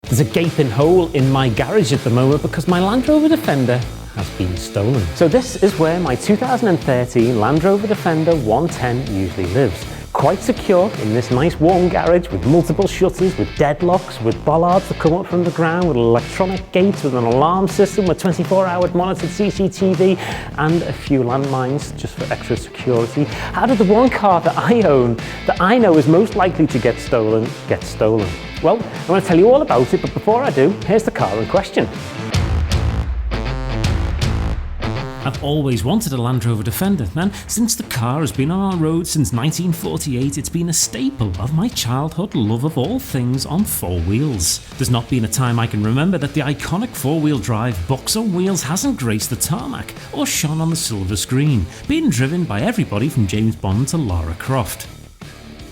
There's a gaping hole in my garage at the moment because my Land Rover Defender has been stolen. So this is where my 2013 Land Rover Defender 110 usually lives. Quite secure in this nice warm garage with multiple shutters, with deadlocks, with bollards that come up from the ground, with electronic gates, with an alarm system, with 24-hour monitored CCTV, and a few landmines just for extra security. How did the one car that I own, that I know is most likely to get stolen? Well, I'm going to tell you all about it, but before I do, here's the car in question. I've always wanted a Land Rover Defender, and since the car has been on our road since 1948, it's been a staple of my childhood love of all things on four wheels. There's not been a time I can remember that the iconic four-wheel drive box on wheels hasn't graced the tarmac or shone on the silver screen, being driven by everybody from James Bond to Lara Croft.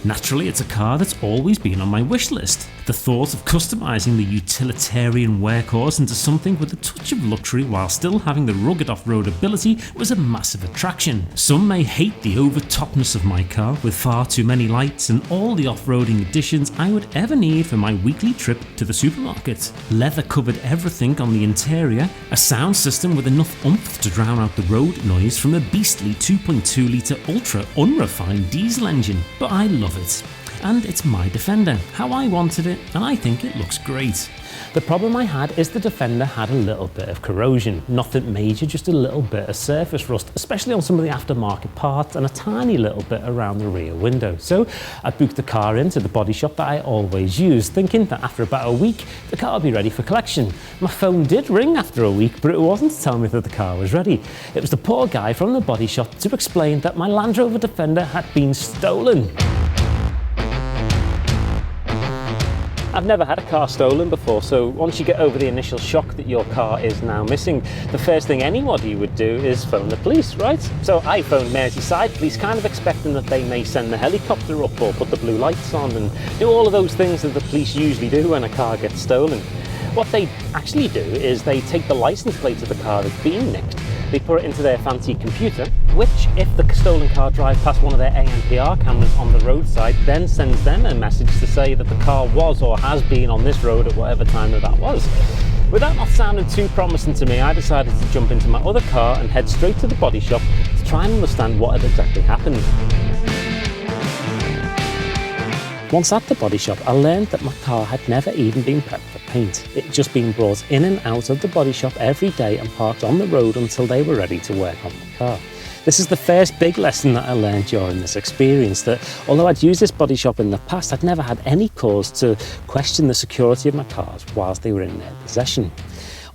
Naturally, it's a car that's always been on my wish list. The thought of customising the utilitarian workhorse into something with a touch of luxury while still having the rugged off-road ability was a massive attraction. Some may hate the over-topness of my car, with far too many lights and all the off-roading additions I would ever need for my weekly trip to the supermarket. Leather covered everything on the interior, a sound system with enough oomph to drown out the road noise from a beastly 2.2 litre ultra unrefined diesel engine, but I love it. And it's my Defender, how I wanted it, and I think it looks great. The problem I had is the Defender had a little bit of corrosion. Nothing major, just a little bit of surface rust, especially on some of the aftermarket parts and a tiny little bit around the rear window. So I booked the car into the body shop that I always use, thinking that after about a week the car would be ready for collection. My phone did ring after a week, but it wasn't to tell me that the car was ready. It was the poor guy from the body shop to explain that my Land Rover Defender had been stolen. I've never had a car stolen before, so once you get over the initial shock that your car is now missing, the first thing anybody would do is phone the police, right? So I phoned Merseyside Police, kind of expecting that they may send the helicopter up or put the blue lights on and do all of those things that the police usually do when a car gets stolen. What they actually do is they take the license plate of the car that's been nicked, they put it into their fancy computer, which, if the stolen car drives past one of their ANPR cameras on the roadside, then sends them a message to say that the car was or has been on this road at whatever time that was. With that not sounding too promising to me, I decided to jump into my other car and head straight to the body shop to try and understand what had exactly happened. Once at the body shop, I learned that my car had never even been prepped for paint. It had just been brought in and out of the body shop every day and parked on the road until they were ready to work on the car. This is the first big lesson that I learned during this experience, that although I'd used this body shop in the past, I'd never had any cause to question the security of my cars whilst they were in their possession.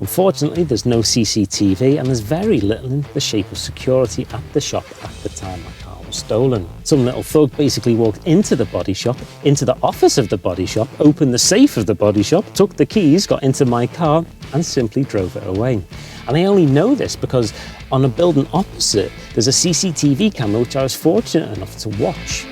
Unfortunately, there's no CCTV and there's very little in the shape of security at the shop at the time my car was stolen. Some little thug basically walked into the body shop, into the office of the body shop, opened the safe of the body shop, took the keys, got into my car and simply drove it away. And I only know this because on a building opposite, there's a CCTV camera which I was fortunate enough to watch.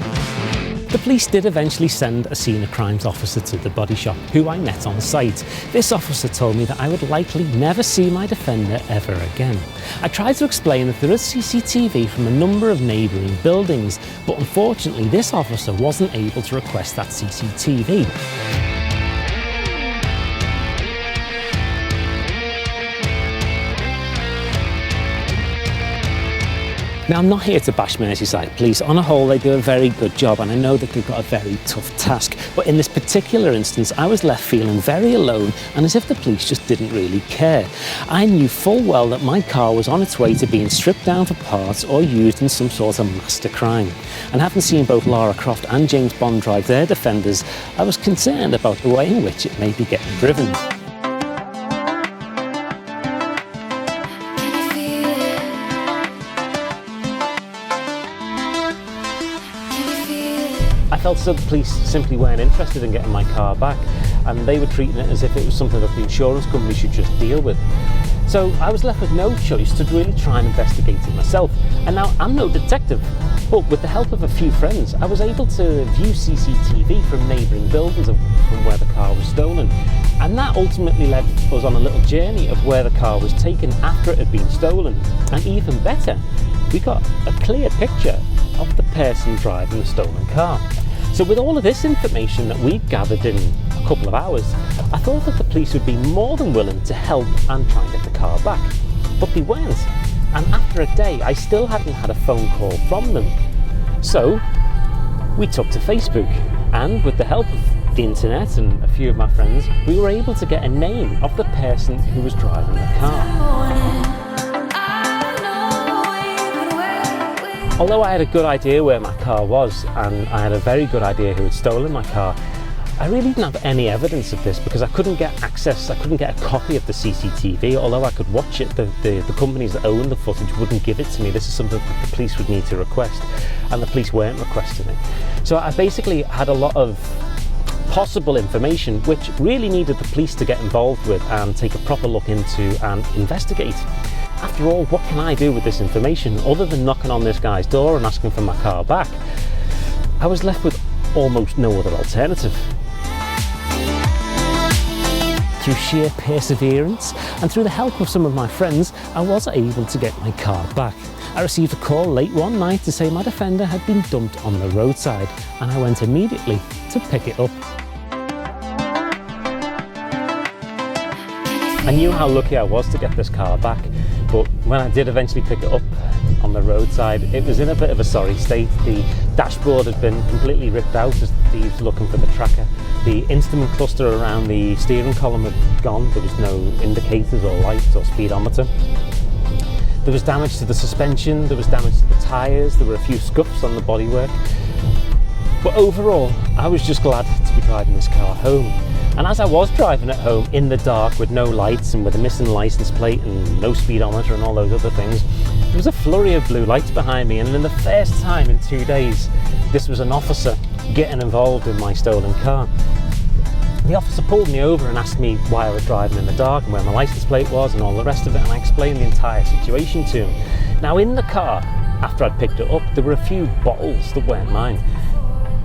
The police did eventually send a scene of crimes officer to the body shop, who I met on site. This officer told me that I would likely never see my Defender ever again. I tried to explain that there is CCTV from a number of neighbouring buildings, but unfortunately this officer wasn't able to request that CCTV. Now, I'm not here to bash Merseyside Police. On a whole, they do a very good job, and I know that they've got a very tough task. But in this particular instance, I was left feeling very alone and as if the police just didn't really care. I knew full well that my car was on its way to being stripped down for parts or used in some sort of master crime. And having seen both Lara Croft and James Bond drive their Defenders, I was concerned about the way in which it may be getting driven. I felt as though the police simply weren't interested in getting my car back, and they were treating it as if it was something that the insurance company should just deal with. So I was left with no choice to really try and investigate it myself. And now I'm no detective, but with the help of a few friends, I was able to view CCTV from neighbouring buildings from where the car was stolen. And that ultimately led us on a little journey of where the car was taken after it had been stolen. And even better, we got a clear picture of the person driving the stolen car. So with all of this information that we'd gathered in a couple of hours, I thought that the police would be more than willing to help and try and get the car back. But they weren't. And after a day, I still hadn't had a phone call from them. So we took to Facebook, and with the help of the internet and a few of my friends, we were able to get a name of the person who was driving the car. Although I had a good idea where my car was, and I had a very good idea who had stolen my car, I really didn't have any evidence of this because I couldn't get access, I couldn't get a copy of the CCTV, although I could watch it. The companies that own the footage wouldn't give it to me. This is something that the police would need to request, and the police weren't requesting it. So I basically had a lot of possible information which really needed the police to get involved with and take a proper look into and investigate. After all, what can I do with this information other than knocking on this guy's door and asking for my car back? I was left with almost no other alternative. Through sheer perseverance and through the help of some of my friends, I was able to get my car back. I received a call late one night to say my Defender had been dumped on the roadside, and I went immediately to pick it up. I knew how lucky I was to get this car back, but when I did eventually pick it up on the roadside, it was in a bit of a sorry state. The dashboard had been completely ripped out as thieves looking for the tracker. The instrument cluster around the steering column had gone. There was no indicators or lights or speedometer. There was damage to the suspension, there was damage to the tyres, there were a few scuffs on the bodywork. But overall, I was just glad to be driving this car home. And as I was driving it home in the dark with no lights and with a missing license plate and no speedometer and all those other things, there was a flurry of blue lights behind me, and in the first time in 2 days, this was an officer getting involved in my stolen car. The officer pulled me over and asked me why I was driving in the dark and where my license plate was and all the rest of it, and I explained the entire situation to him. Now in the car, after I'd picked it up, there were a few bottles that weren't mine.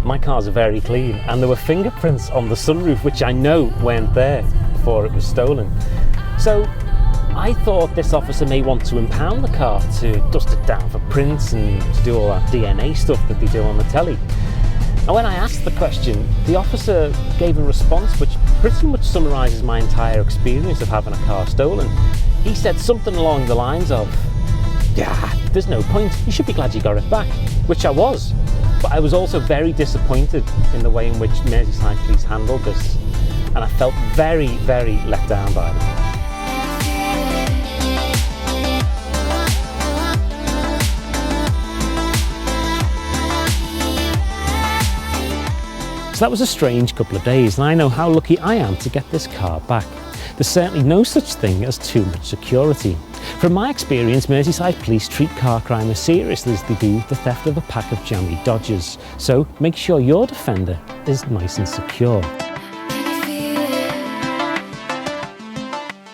My cars are very clean, and there were fingerprints on the sunroof which I know weren't there before it was stolen. So I thought this officer may want to impound the car to dust it down for prints and to do all that DNA stuff that they do on the telly. And when I asked the question, the officer gave a response which pretty much summarises my entire experience of having a car stolen. He said something along the lines of, "Yeah, there's no point, you should be glad you got it back," which I was. But I was also very disappointed in the way in which Merseyside police handled this, and I felt very, very let down by them. So that was a strange couple of days, and I know how lucky I am to get this car back. There's certainly no such thing as too much security. From my experience, Merseyside police treat car crime as seriously as they do the theft of a pack of jammy Dodgers. So make sure your Defender is nice and secure.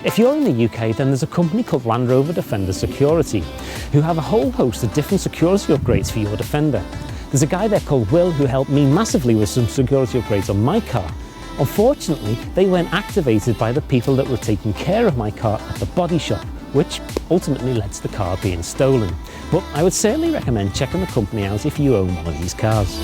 If you're in the UK, then there's a company called Land Rover Defender Security, who have a whole host of different security upgrades for your Defender. There's a guy there called Will who helped me massively with some security upgrades on my car. Unfortunately, they weren't activated by the people that were taking care of my car at the body shop, which ultimately led to the car being stolen. But I would certainly recommend checking the company out if you own one of these cars.